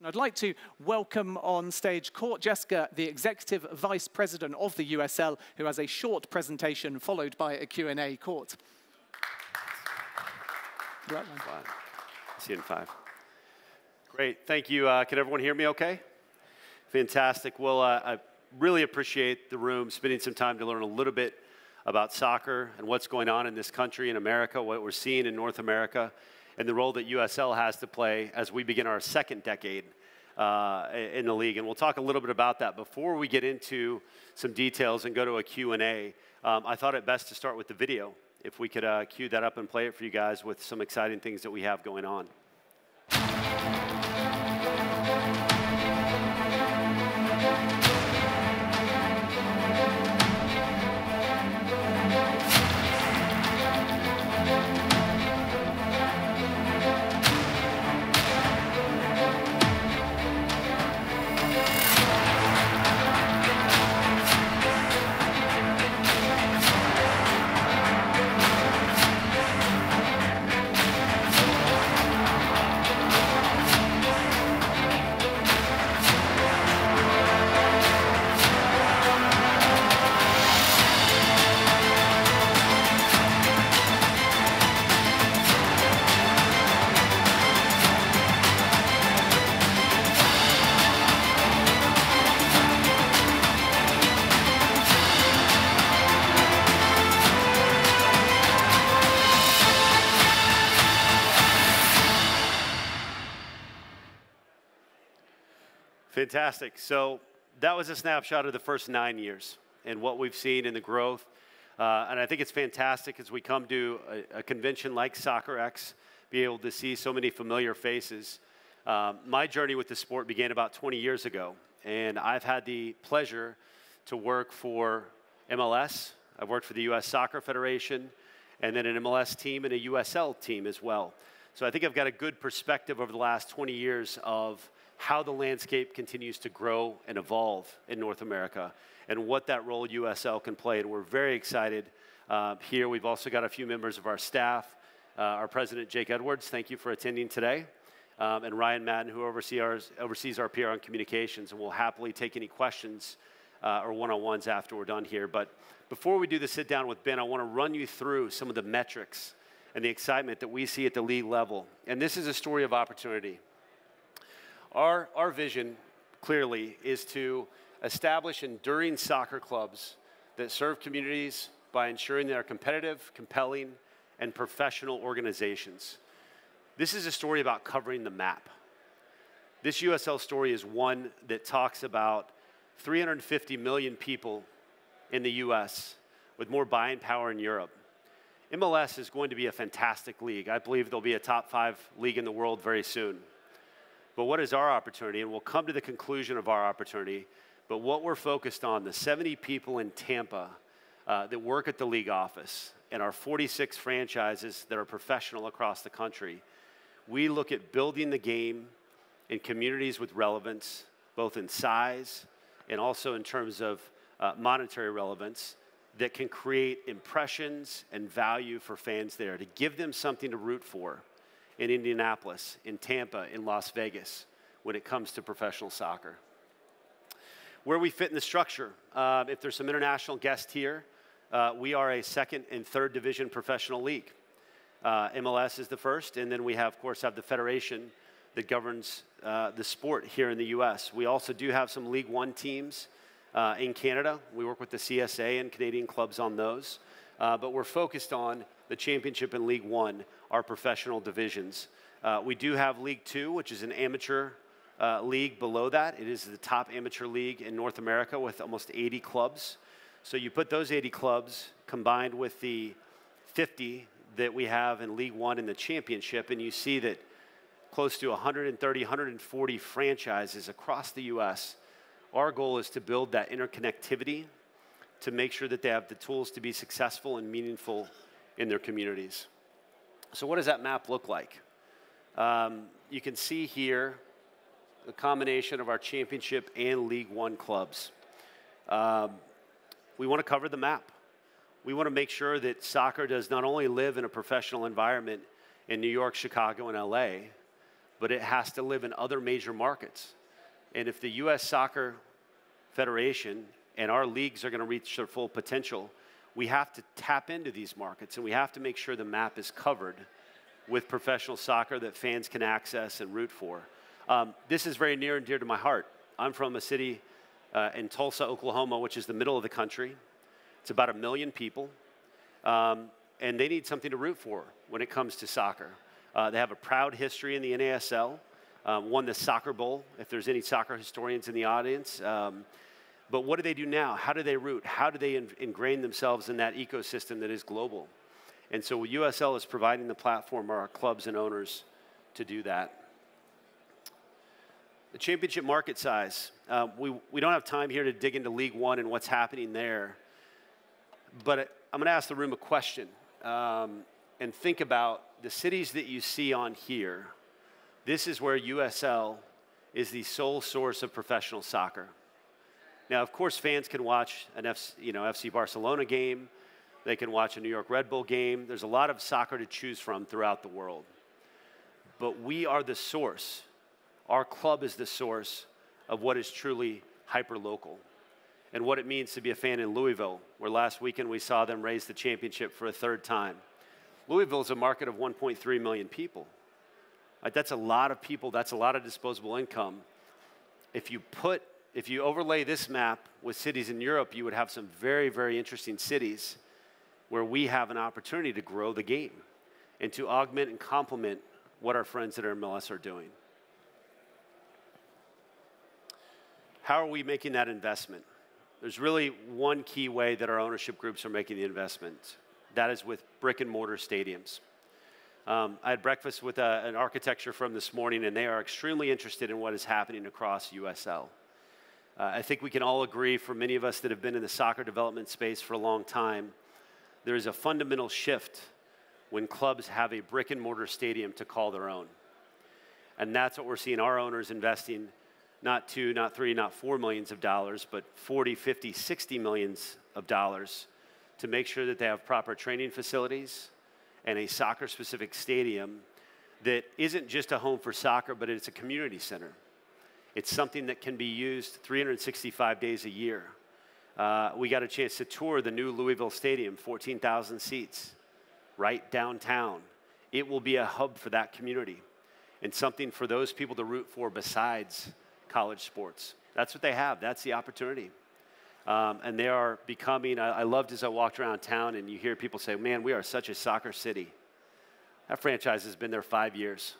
I'd like to welcome on stage Court Jeske, the Executive Vice President of the USL, who has a short presentation followed by a Q&A. Court. See you in 5. Great, thank you. Can everyone hear me okay? Fantastic. Well, I really appreciate the room spending some time to learn a little bit about soccer and what's going on in this country, in America, what we're seeing in North America, and the role that USL has to play as we begin our second decade in the league. And we'll talk a little bit about that. Before we get into some details and go to a Q&A, I thought it best to start with the video. If we could cue that up and play it for you guys with some exciting things that we have going on. Fantastic. So that was a snapshot of the first 9 years and what we've seen in the growth. And I think it's fantastic as we come to a convention like Soccerex, be able to see so many familiar faces. My journey with the sport began about 20 years ago, and I've had the pleasure to work for MLS. I've worked for the U.S. Soccer Federation, and then an MLS team and a USL team as well. So I think I've got a good perspective over the last 20 years of how the landscape continues to grow and evolve in North America and what that role USL can play. And we're very excited here. We've also got a few members of our staff. Our president, Jake Edwards, thank you for attending today. And Ryan Madden, who oversees our PR and communications, and will happily take any questions or one-on-ones after we're done here. But before we do the sit down with Ben, I want to run you through some of the metrics and the excitement that we see at the league level. And this is a story of opportunity. Our vision, clearly, is to establish enduring soccer clubs that serve communities by ensuring they are competitive, compelling, and professional organizations. This is a story about covering the map. This USL story is one that talks about 350 million people in the US with more buying power in Europe. MLS is going to be a fantastic league. I believe there'll be a top 5 league in the world very soon. But what is our opportunity? And we'll come to the conclusion of our opportunity. But what we're focused on, the 70 people in Tampa that work at the league office and our 46 franchises that are professional across the country, we look at building the game in communities with relevance, both in size and also in terms of monetary relevance, that can create impressions and value for fans there, to give them something to root for in Indianapolis, in Tampa, in Las Vegas, when it comes to professional soccer. Where we fit in the structure, if there's some international guests here, we are a second and third division professional league. MLS is the first, and then we have, of course, the federation that governs the sport here in the U.S. We also do have some League One teams in Canada. We work with the CSA and Canadian clubs on those, but we're focused on the Championship and League One, our professional divisions. We do have League Two, which is an amateur league below that. It is the top amateur league in North America with almost 80 clubs. So you put those 80 clubs combined with the 50 that we have in League One in the Championship, and you see that close to 130, 140 franchises across the U.S. Our goal is to build that interconnectivity to make sure that they have the tools to be successful and meaningful in their communities. So what does that map look like? You can see here the combination of our Championship and League One clubs. We want to cover the map. We want to make sure that soccer does not only live in a professional environment in New York, Chicago, and LA, but it has to live in other major markets. And if the U.S. Soccer Federation and our leagues are going to reach their full potential, we have to tap into these markets, and we have to make sure the map is covered with professional soccer that fans can access and root for. This is very near and dear to my heart. I'm from a city in Tulsa, Oklahoma, which is the middle of the country. It's about 1 million people, and they need something to root for when it comes to soccer. They have a proud history in the NASL, won the Soccer Bowl, if there's any soccer historians in the audience. But what do they do now? How do they root? How do they ingrain themselves in that ecosystem that is global? And so USL is providing the platform for our clubs and owners to do that. The championship market size. We don't have time here to dig into League One and what's happening there. But I'm going to ask the room a question and think about the cities that you see on here. This is where USL is the sole source of professional soccer. Now, of course, fans can watch an FC Barcelona game. They can watch a New York Red Bull game. There's a lot of soccer to choose from throughout the world. But we are the source. Our club is the source of what is truly hyper-local and what it means to be a fan in Louisville, where last weekend we saw them raise the championship for a 3rd time. Louisville is a market of 1.3 million people. That's a lot of people. That's a lot of disposable income. If you overlay this map with cities in Europe, you would have some very, very interesting cities where we have an opportunity to grow the game and to augment and complement what our friends at MLS are doing. How are we making that investment? There's really one key way that our ownership groups are making the investment. That is with brick and mortar stadiums. I had breakfast with an architecture firm this morning, and they are extremely interested in what is happening across USL. I think we can all agree, for many of us that have been in the soccer development space for a long time, there is a fundamental shift when clubs have a brick and mortar stadium to call their own. And that's what we're seeing our owners investing, not 2, not 3, not 4 millions of dollars, but 40, 50, 60 millions of dollars to make sure that they have proper training facilities and a soccer-specific stadium that isn't just a home for soccer, but it's a community center. It's something that can be used 365 days a year. We got a chance to tour the new Louisville Stadium, 14,000 seats, right downtown. It will be a hub for that community and something for those people to root for besides college sports. That's what they have. That's the opportunity. And they are becoming, I loved as I walked around town and you hear people say, man, we are such a soccer city. That franchise has been there 5 years.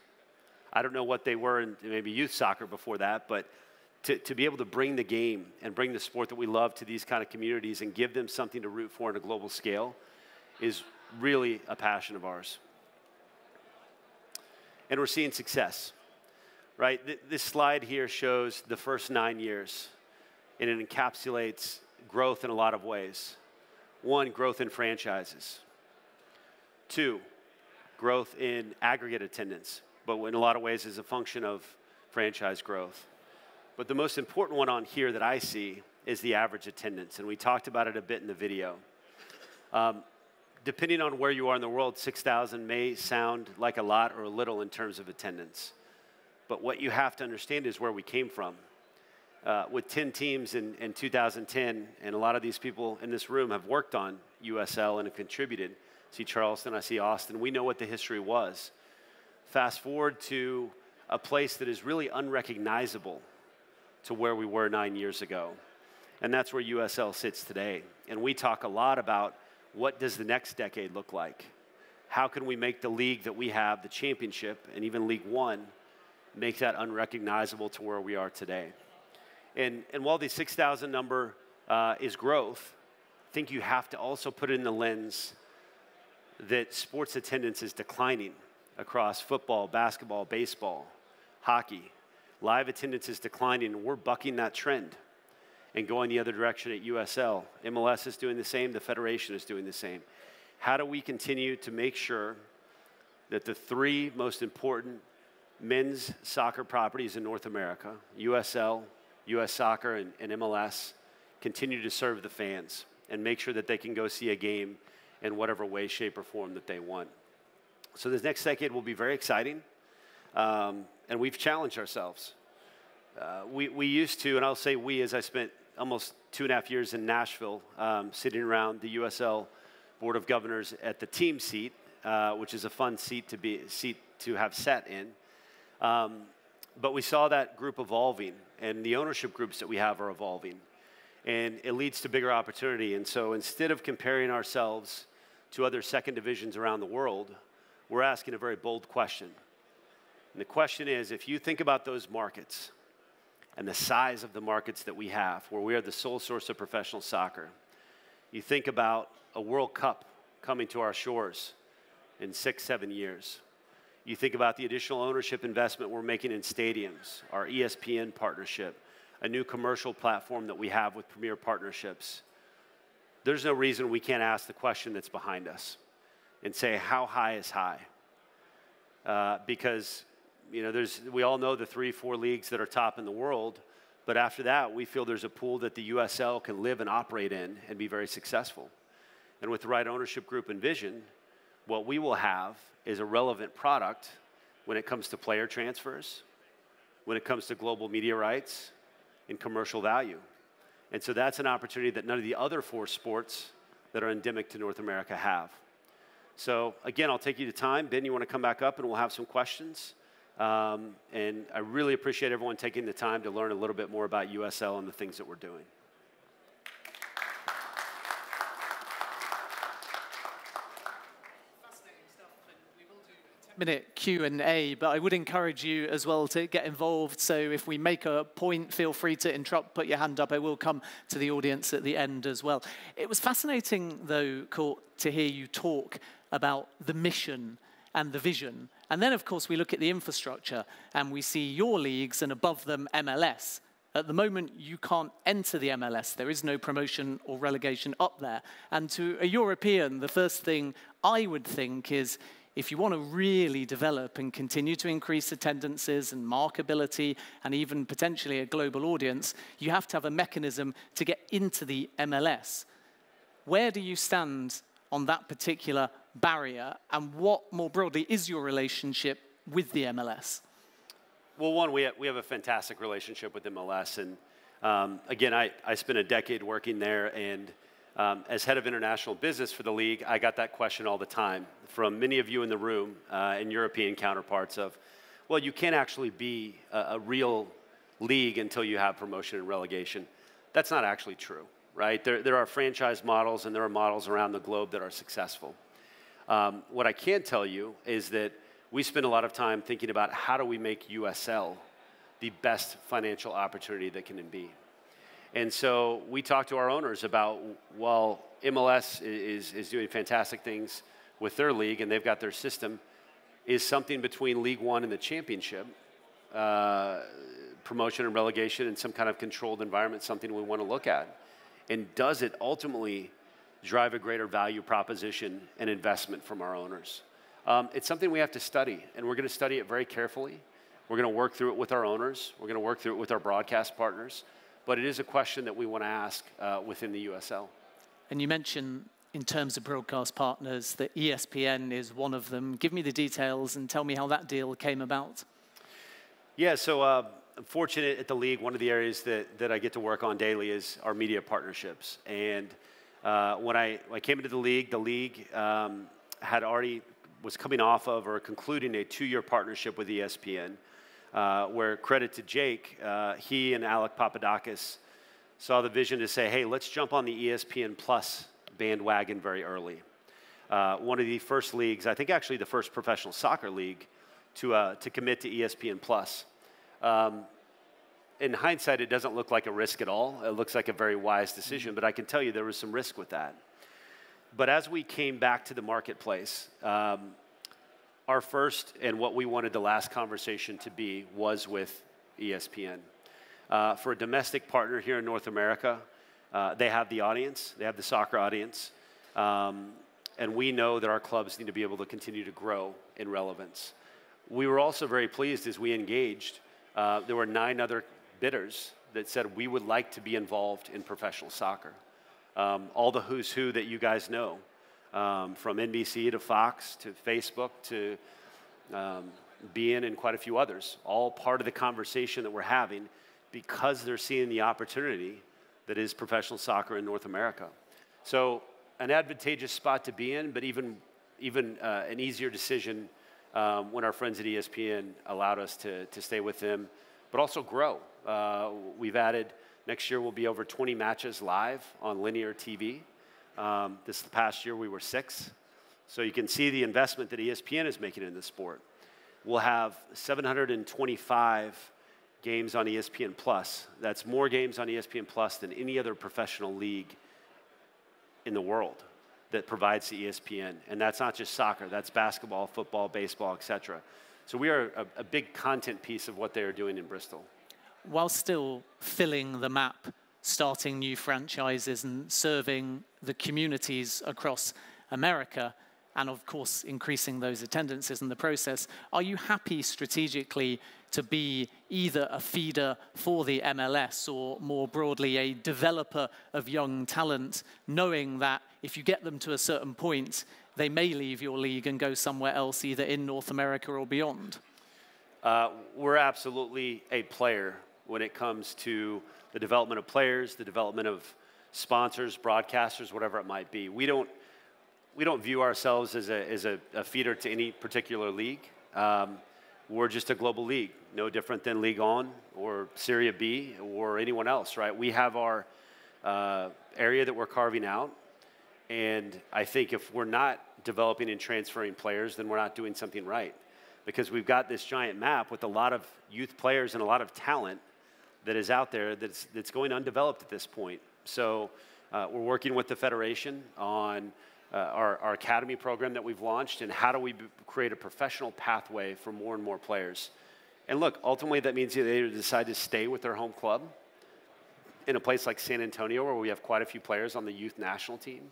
I don't know what they were in maybe youth soccer before that, but to be able to bring the game and bring the sport that we love to these kind of communities and give them something to root for on a global scale is really a passion of ours. And we're seeing success, right? This slide here shows the first 9 years, and it encapsulates growth in a lot of ways. 1, growth in franchises. 2, growth in aggregate attendance, but in a lot of ways is a function of franchise growth. But the most important one on here that I see is the average attendance, and we talked about it a bit in the video. Depending on where you are in the world, 6,000 may sound like a lot or a little in terms of attendance. But what you have to understand is where we came from. With 10 teams in 2010, and a lot of these people in this room have worked on USL and have contributed. I see Charleston, I see Austin. We know what the history was. Fast forward to a place that is really unrecognizable to where we were 9 years ago. And that's where USL sits today. And we talk a lot about what does the next decade look like? How can we make the league that we have, the championship, and even League One, make that unrecognizable to where we are today? And while the 6,000 number is growth, I think you have to also put it in the lens that sports attendance is declining across football, basketball, baseball, hockey. Live attendance is declining, and we're bucking that trend and going the other direction at USL. MLS is doing the same. The Federation is doing the same. How do we continue to make sure that the 3 most important men's soccer properties in North America, USL, US Soccer, and MLS, continue to serve the fans and make sure that they can go see a game in whatever way, shape, or form that they want? So this next decade will be very exciting. and we've challenged ourselves. We used to, and I'll say we, as I spent almost 2.5 years in Nashville, sitting around the USL Board of Governors at the team seat, which is a fun seat to have sat in. But we saw that group evolving, and the ownership groups that we have are evolving, and it leads to bigger opportunity. And so instead of comparing ourselves to other second divisions around the world, we're asking a very bold question. And the question is, if you think about those markets and the size of the markets that we have, where we are the sole source of professional soccer, you think about a World Cup coming to our shores in 6-7 years. You think about the additional ownership investment we're making in stadiums, our ESPN partnership, a new commercial platform that we have with Premier Partnerships. There's no reason we can't ask the question that's behind us and say, how high is high? Because we all know the 3-4 leagues that are top in the world, but after that, we feel there's a pool that the USL can live and operate in and be very successful. And with the right ownership group and vision, what we will have is a relevant product when it comes to player transfers, when it comes to global media rights, and commercial value. And so that's an opportunity that none of the other 4 sports that are endemic to North America have. So again, I'll take you to time. Ben, you want to come back up and we'll have some questions? And I really appreciate everyone taking the time to learn a little bit more about USL and the things that we're doing. Minute Q&A, but I would encourage you as well to get involved. So if we make a point, feel free to interrupt, put your hand up. I will come to the audience at the end as well. It was fascinating, though, Court, to hear you talk about the mission and the vision. And then, of course, we look at the infrastructure and we see your leagues and above them MLS. At the moment, you can't enter the MLS. There is no promotion or relegation up there. And to a European, the first thing I would think is, if you want to really develop and continue to increase attendances and markability and even potentially a global audience, you have to have a mechanism to get into the MLS. Where do you stand on that particular barrier, and what, more broadly, is your relationship with the MLS? Well, one, we have a fantastic relationship with MLS. And again, I spent a decade working there, and as head of international business for the league, I got that question all the time from many of you in the room and European counterparts of, well, you can't actually be a real league until you have promotion and relegation. That's not actually true, right? There are franchise models and there are models around the globe that are successful. What I can tell you is that we spend a lot of time thinking about how do we make USL the best financial opportunity that can be. And so we talk to our owners about, while MLS is doing fantastic things with their league and they've got their system, is something between League One and the championship, promotion and relegation in some kind of controlled environment, something we want to look at? And does it ultimately drive a greater value proposition and investment from our owners? It's something we have to study, and we're going to study it very carefully. We're going to work through it with our owners. We're going to work through it with our broadcast partners. But it is a question that we want to ask within the USL. And you mentioned, in terms of broadcast partners, that ESPN is one of them. Give me the details and tell me how that deal came about. Yeah, so I'm fortunate at the league. One of the areas that I get to work on daily is our media partnerships. And when I came into the league was coming off of or concluding a 2-year partnership with ESPN. Where, credit to Jake, he and Alec Papadakis saw the vision to say, hey, let's jump on the ESPN Plus bandwagon very early. One of the first leagues, I think actually the first professional soccer league, to commit to ESPN Plus. In hindsight, it doesn't look like a risk at all. It looks like a very wise decision, but I can tell you there was some risk with that. But as we came back to the marketplace, our first and what we wanted the last conversation to be was with ESPN. For a domestic partner here in North America, they have the audience, they have the soccer audience, and we know that our clubs need to be able to continue to grow in relevance. We were also very pleased as we engaged. There were 9 other bidders that said we would like to be involved in professional soccer. All the who's who that you guys know. From NBC to Fox to Facebook to beIN, and quite a few others, all part of the conversation that we're having because they're seeing the opportunity that is professional soccer in North America. So an advantageous spot to be in, but even an easier decision when our friends at ESPN allowed us to stay with them, but also grow. We've added, next year will be over 20 matches live on linear TV. This past year we were 6. So you can see the investment that ESPN is making in this sport. We'll have 725 games on ESPN Plus. That's more games on ESPN Plus than any other professional league in the world that provides to ESPN. And that's not just soccer, that's basketball, football, baseball, etc. So we are a big content piece of what they are doing in Bristol. While still filling the map, starting new franchises and serving the communities across America, and of course increasing those attendances in the process, are you happy strategically to be either a feeder for the MLS or more broadly a developer of young talent, knowing that if you get them to a certain point, they may leave your league and go somewhere else, either in North America or beyond? We're absolutely a player when it comes to the development of players, the development of sponsors, broadcasters, whatever it might be. We don't view ourselves as a feeder to any particular league. We're just a global league, no different than Ligue 1 or Serie B or anyone else, right? We have our area that we're carving out, and I think if we're not developing and transferring players, then we're not doing something right, because we've got this giant map with a lot of youth players and a lot of talent that is out there that's going undeveloped at this point. So we're working with the Federation on our academy program that we've launched, and how do we create a professional pathway for more and more players. And look, ultimately that means they either decide to stay with their home club in a place like San Antonio, where we have quite a few players on the youth national team,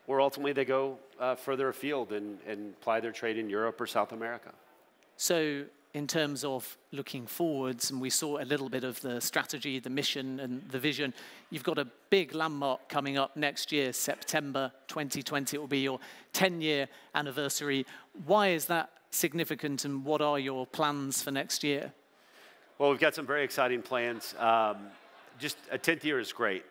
or ultimately they go further afield and ply their trade in Europe or South America. So in terms of looking forwards, and we saw a little bit of the strategy, the mission and the vision, you've got a big landmark coming up next year, September 2020. It will be your 10-year anniversary. Why is that significant, and what are your plans for next year? Well, we've got some very exciting plans. Just a 10th year is great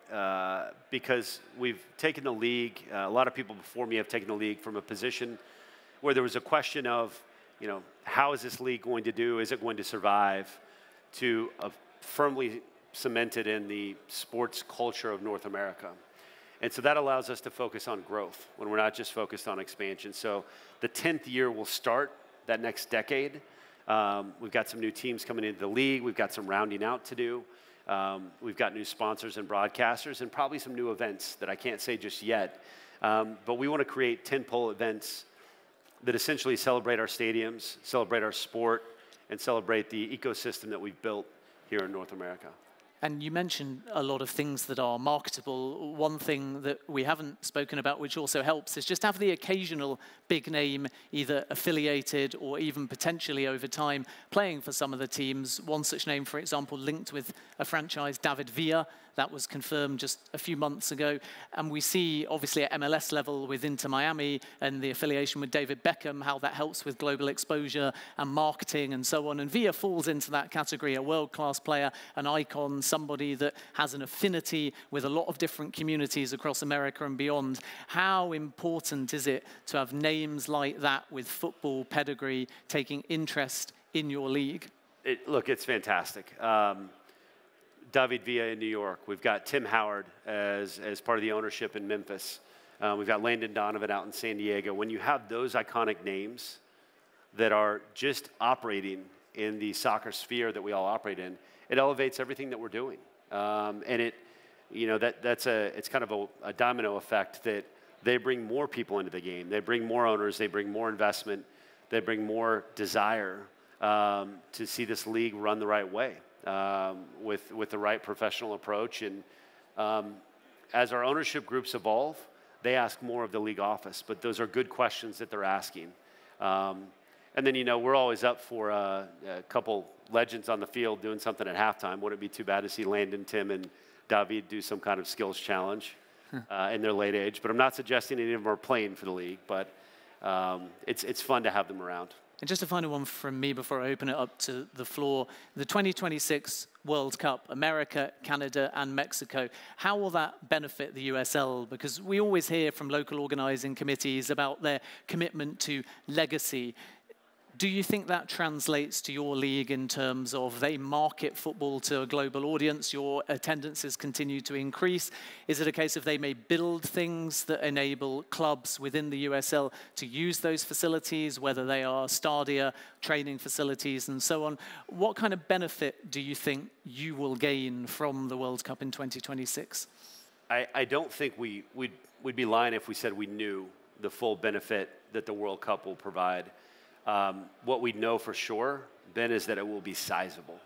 because we've taken the league, a lot of people before me have taken the league from a position where there was a question of, you know, how is this league going to do? Is it going to survive? To firmly cemented in the sports culture of North America. And so that allows us to focus on growth when we're not just focused on expansion. So the 10th year will start that next decade. We've got some new teams coming into the league. We've got some rounding out to do. We've got new sponsors and broadcasters, and probably some new events that I can't say just yet. But we want to create tentpole events that essentially celebrate our stadiums, celebrate our sport, and celebrate the ecosystem that we've built here in North America. And you mentioned a lot of things that are marketable. One thing that we haven't spoken about, which also helps, is just have the occasional big name, either affiliated or even potentially over time, playing for some of the teams. One such name, for example, linked with a franchise, David Villa. That was confirmed just a few months ago. And we see, obviously, at MLS level with Inter Miami and the affiliation with David Beckham, how that helps with global exposure and marketing and so on. And Villa falls into that category, a world-class player, an icon, somebody that has an affinity with a lot of different communities across America and beyond. How important is it to have names like that with football pedigree taking interest in your league? Look, it's fantastic. David Villa in New York. We've got Tim Howard as part of the ownership in Memphis. We've got Landon Donovan out in San Diego. When you have those iconic names that are just operating in the soccer sphere that we all operate in, it elevates everything that we're doing. And it's kind of a domino effect that they bring more people into the game. They bring more owners. They bring more investment. They bring more desire to see this league run the right way. With the right professional approach. And as our ownership groups evolve, they ask more of the league office, but those are good questions that they're asking. And then, we're always up for a couple legends on the field doing something at halftime. Wouldn't it be too bad to see Landon, Tim, and David do some kind of skills challenge in their late age? But I'm not suggesting any of them are playing for the league, but it's fun to have them around. And just a final one from me before I open it up to the floor. The 2026 World Cup, America, Canada, and Mexico. How will that benefit the USL? Because we always hear from local organizing committees about their commitment to legacy. Do you think that translates to your league in terms of they market football to a global audience, your attendances continue to increase? Is it a case of they may build things that enable clubs within the USL to use those facilities, whether they are stadia, training facilities, and so on? What kind of benefit do you think you will gain from the World Cup in 2026? I don't think we'd be lying if we said we knew the full benefit that the World Cup will provide. What we know for sure, Ben, is that it will be sizable.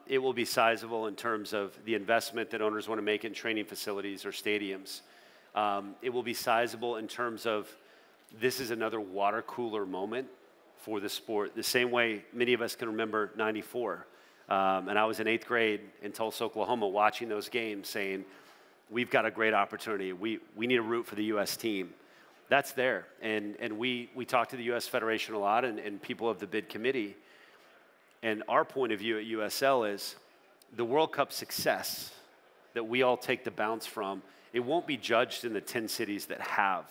It will be sizable in terms of the investment that owners want to make in training facilities or stadiums. It will be sizable in terms of this is another water cooler moment for the sport, the same way many of us can remember '94. And I was in 8th grade in Tulsa, Oklahoma, watching those games saying, we've got a great opportunity. We need to root for the U.S. team. That's there, and we talk to the U.S. Federation a lot and people of the bid committee, and our point of view at USL is the World Cup success that we all take the bounce from, it won't be judged in the 10 cities that have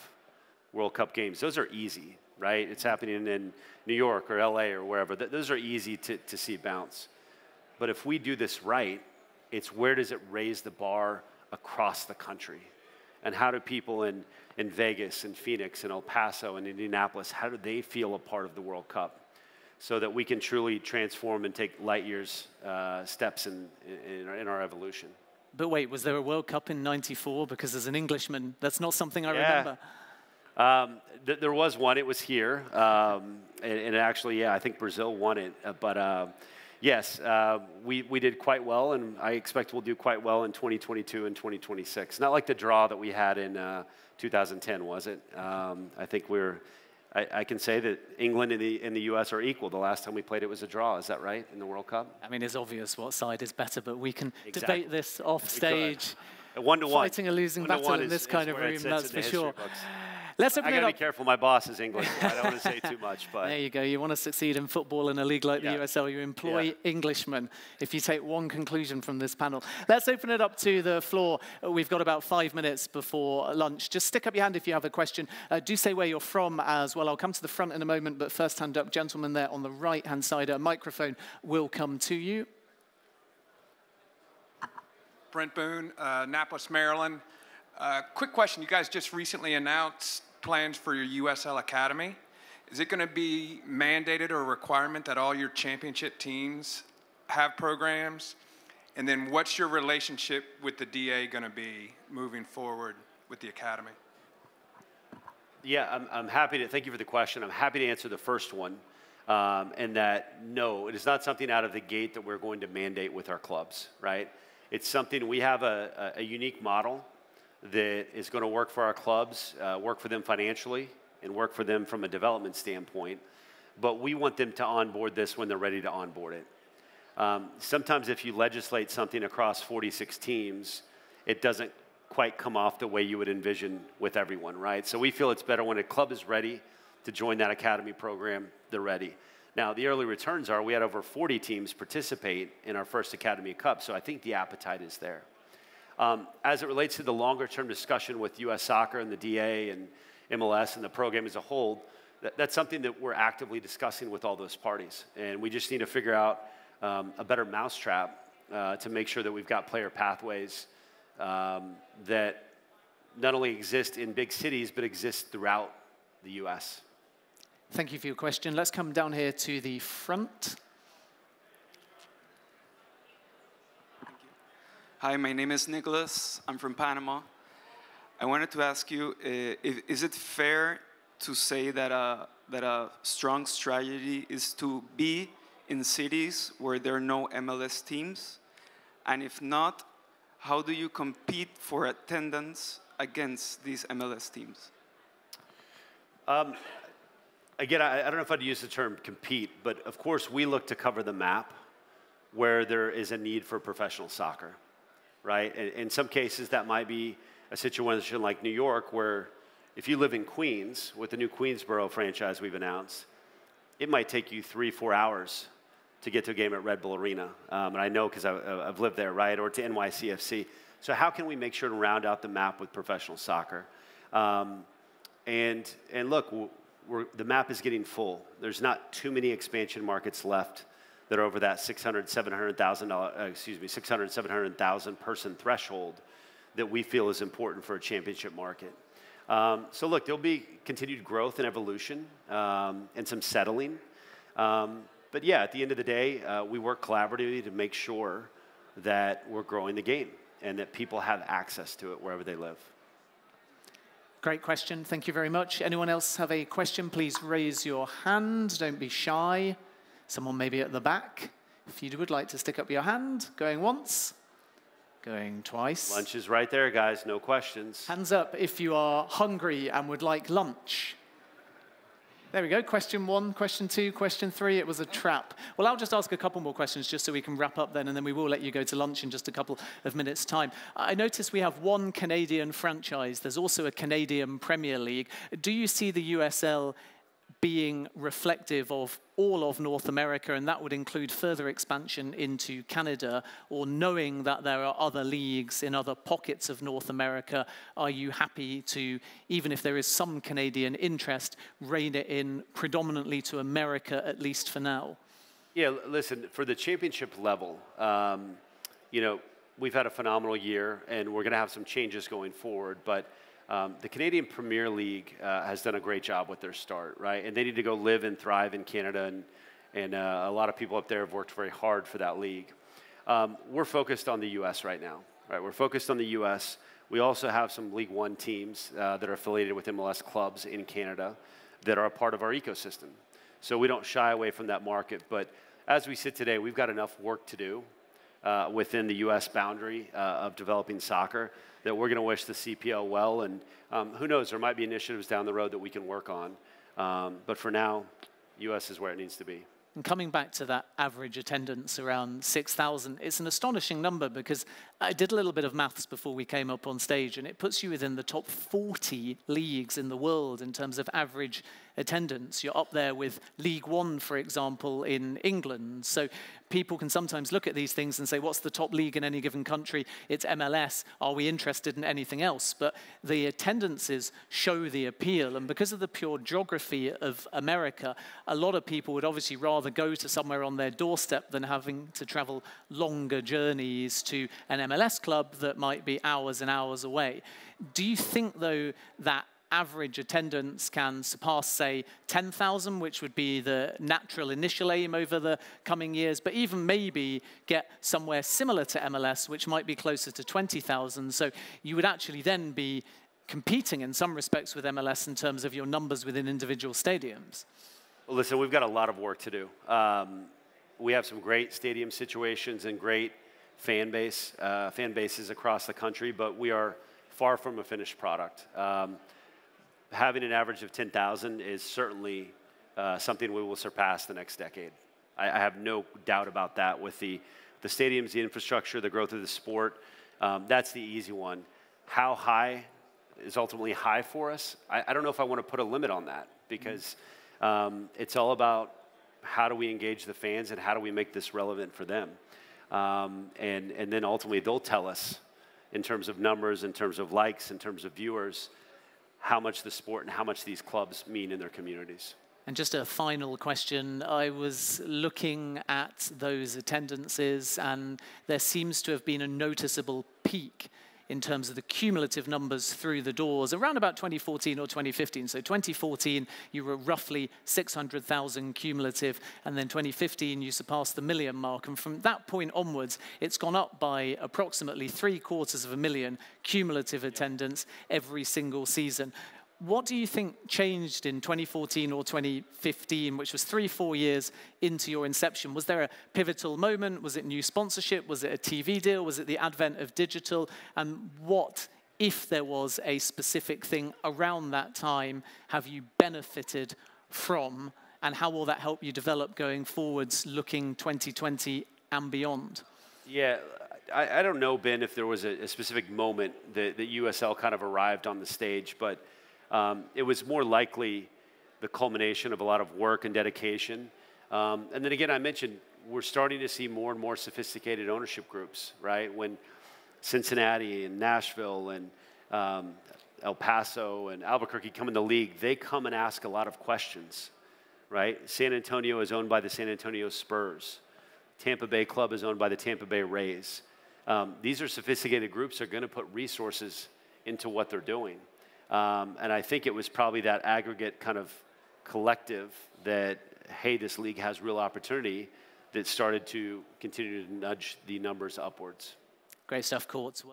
World Cup games. Those are easy, right? It's happening in New York or L.A. or wherever. Those are easy to see bounce. But if we do this right, it's where does it raise the bar across the country? And how do people in Vegas and Phoenix and El Paso and Indianapolis, how do they feel a part of the World Cup? So that we can truly transform and take light years steps in our evolution. But wait, was there a World Cup in '94? Because as an Englishman, that's not something I remember. There was one. It was here. And actually, yeah, I think Brazil won it. Yes, we did quite well, and I expect we'll do quite well in 2022 and 2026. Not like the draw that we had in 2010, was it? I think I can say that England and the U.S. are equal. The last time we played, it was a draw. Is that right, in the World Cup? I mean, it's obvious what side is better, but we can debate this off stage. 1-1. Fighting a losing battle in this kind of room, that's for sure. Let's open it up. I gotta be careful. My boss is English. So I don't want to say too much, but there you go. You want to succeed in football in a league like the USL, you employ Englishmen. If you take one conclusion from this panel, let's open it up to the floor. We've got about 5 minutes before lunch. Just stick up your hand if you have a question. Do say where you're from as well. I'll come to the front in a moment, but first hand up, gentleman there on the right-hand side. A microphone will come to you. Brent Boone, Annapolis, Maryland. Quick question. You guys just recently announced plans for your USL Academy. Is it going to be mandated or a requirement that all your championship teams have programs? And then what's your relationship with the DA going to be moving forward with the Academy? Yeah, I'm happy to, thank you for the question. I'm happy to answer the first one. And that, no, it is not something out of the gate that we're going to mandate with our clubs, right? It's something, we have a unique model that is going to work for our clubs, work for them financially, and work for them from a development standpoint. But we want them to onboard this when they're ready to onboard it. Sometimes if you legislate something across 46 teams, it doesn't quite come off the way you would envision with everyone, right? So we feel it's better when a club is ready to join that academy program, they're ready. Now, the early returns are we had over 40 teams participate in our first Academy Cup, so I think the appetite is there. As it relates to the longer-term discussion with U.S. Soccer and the DA and MLS and the program as a whole, that's something that we're actively discussing with all those parties. And we just need to figure out a better mousetrap to make sure that we've got player pathways that not only exist in big cities, but exist throughout the U.S. Thank you for your question. Let's come down here to the front. Hi, my name is Nicholas. I'm from Panama. I wanted to ask you, is it fair to say that a strong strategy is to be in cities where there are no MLS teams? And if not, how do you compete for attendance against these MLS teams? Again, I don't know if I'd use the term compete, but of course we look to cover the map where there is a need for professional soccer, right? In some cases that might be a situation like New York where if you live in Queens with the new Queensboro franchise we've announced, it might take you 3-4 hours to get to a game at Red Bull Arena. And I know because I've lived there, right? Or to NYCFC. So how can we make sure to round out the map with professional soccer? And look, the map is getting full. There's not too many expansion markets left that are over that 600,000 person threshold that we feel is important for a championship market. So look, there'll be continued growth and evolution and some settling. But yeah, at the end of the day, we work collaboratively to make sure that we're growing the game and that people have access to it wherever they live. Great question. Thank you very much. Anyone else have a question? Please raise your hand. Don't be shy. Someone maybe at the back. If you would like to stick up your hand. Going once. Going twice. Lunch is right there, guys. No questions. Hands up if you are hungry and would like lunch. There we go. Question 1, question 2, question 3. It was a trap. Well, I'll just ask a couple more questions just so we can wrap up then, and then we will let you go to lunch in just a couple of minutes' time. I noticed we have one Canadian franchise. There's also a Canadian Premier League. Do you see the USL being reflective of all of North America, and that would include further expansion into Canada, or knowing that there are other leagues in other pockets of North America, are you happy to, even if there is some Canadian interest, rein it in predominantly to America, at least for now? Yeah, listen, for the championship level, you know, we've had a phenomenal year, and we're going to have some changes going forward, but the Canadian Premier League has done a great job with their start, right? And they need to go live and thrive in Canada, and a lot of people up there have worked very hard for that league. We're focused on the U.S. right now, right? We're focused on the U.S. We also have some League One teams that are affiliated with MLS clubs in Canada that are a part of our ecosystem. So we don't shy away from that market. But as we sit today, we've got enough work to do within the U.S. boundary of developing soccer that we're going to wish the CPL well, and who knows, there might be initiatives down the road that we can work on. But for now, U.S. is where it needs to be. And coming back to that average attendance around 6,000, it's an astonishing number because I did a little bit of maths before we came up on stage, and it puts you within the top 40 leagues in the world in terms of average attendance. You're up there with League One, for example, in England. So people can sometimes look at these things and say, what's the top league in any given country? It's MLS. Are we interested in anything else? But the attendances show the appeal. And because of the pure geography of America, a lot of people would obviously rather go to somewhere on their doorstep than having to travel longer journeys to an MLS club that might be hours and hours away. Do you think, though, that average attendance can surpass, say, 10,000, which would be the natural initial aim over the coming years, but even maybe get somewhere similar to MLS, which might be closer to 20,000? So you would actually then be competing in some respects with MLS in terms of your numbers within individual stadiums. Well, listen, we've got a lot of work to do. We have some great stadium situations and great fan bases across the country, but we are far from a finished product. Having an average of 10,000 is certainly something we will surpass the next decade. I have no doubt about that with the stadiums, the infrastructure, the growth of the sport. That's the easy one. How high is ultimately high for us? I don't know if I want to put a limit on that because it's all about how do we engage the fans and how do we make this relevant for them. And then ultimately they'll tell us in terms of numbers, in terms of likes, in terms of viewers, how much the sport and how much these clubs mean in their communities. And just a final question. I was looking at those attendances, and there seems to have been a noticeable peak in terms of the cumulative numbers through the doors around about 2014 or 2015. So 2014, you were roughly 600,000 cumulative, and then 2015, you surpassed the million mark. And from that point onwards, it's gone up by approximately 750,000 cumulative attendance every single season. What do you think changed in 2014 or 2015, which was 3-4 years into your inception? Was there a pivotal moment? Was it new sponsorship? Was it a TV deal? Was it the advent of digital? And what, if there was a specific thing around that time, have you benefited from? And how will that help you develop going forwards, looking 2020 and beyond? Yeah, I don't know, Ben, if there was a specific moment that USL kind of arrived on the stage, but it was more likely the culmination of a lot of work and dedication. And then again, I mentioned we're starting to see more and more sophisticated ownership groups, right? When Cincinnati and Nashville and El Paso and Albuquerque come in the league, they come and ask a lot of questions, right? San Antonio is owned by the San Antonio Spurs. Tampa Bay Club is owned by the Tampa Bay Rays. These are sophisticated groups that are going to put resources into what they're doing. And I think it was probably that aggregate kind of collective that, hey, this league has real opportunity, that started to continue to nudge the numbers upwards. Great stuff, Courts.